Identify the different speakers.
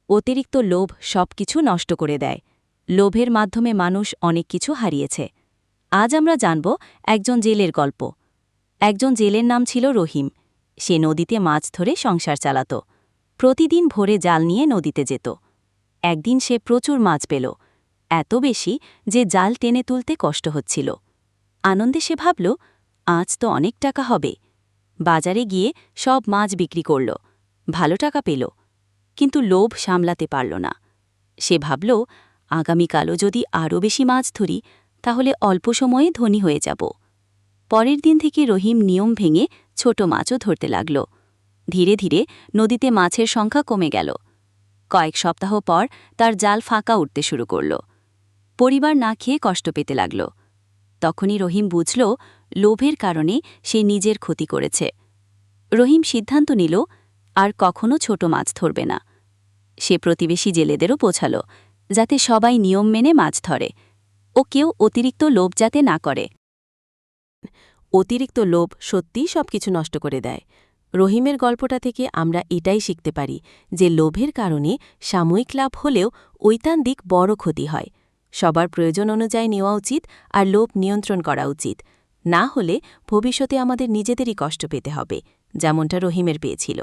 Speaker 1: অতিরিক্ত লোভ সবকিছু নষ্ট করে দেয়। লোভের মাধ্যমে মানুষ অনেক কিছু হারিয়েছে। আজ আমরা জানব একজন জেলের গল্প। একজন জেলের নাম ছিল রহিম। সে নদীতে মাছ ধরে সংসার চালাত। প্রতিদিন ভোরে জাল নিয়ে নদীতে যেত। একদিন সে প্রচুর মাছ পেল, এত বেশি যে জাল টেনে তুলতে কষ্ট হচ্ছিল। আনন্দে সে ভাবল, আজ তো অনেক টাকা হবে। বাজারে গিয়ে সব মাছ বিক্রি করল, ভালো টাকা পেল। কিন্তু লোভ সামলাতে পারল না। সে ভাবল, আগামীকালও যদি আরও বেশি মাছ ধরি তাহলে অল্প সময়ে ধনী হয়ে যাব। পরের দিন থেকে রহিম নিয়ম ভেঙে ছোট মাছও ধরতে লাগল। ধীরে ধীরে নদীতে মাছের সংখ্যা কমে গেল। কয়েক সপ্তাহ পর তার জাল ফাঁকা উঠতে শুরু করল। পরিবার না খেয়ে কষ্ট পেতে লাগল। তখনই রহিম বুঝল, লোভের কারণে সে নিজের ক্ষতি করেছে। রহিম সিদ্ধান্ত নিল, আর কখনো ছোট মাছ ধরবে না। সে প্রতিবেশী জেলেদেরও বোঝাল, যাতে সবাই নিয়ম মেনে মাছ ধরে ও কেউ অতিরিক্ত লোভ যাতে না করে।
Speaker 2: অতিরিক্ত লোভ সত্যিই সবকিছু নষ্ট করে দেয়। রহিমের গল্পটা থেকে আমরা এটাই শিখতে পারি যে লোভের কারণে সাময়িক লাভ হলেও ঐতান্তিক বড় ক্ষতি হয়। সবার প্রয়োজন অনুযায়ী নেওয়া উচিত আর লোভ নিয়ন্ত্রণ করা উচিত। না হলে ভবিষ্যতে আমাদের নিজেদেরই কষ্ট পেতে হবে, যেমনটা রহিমের পেয়েছিল।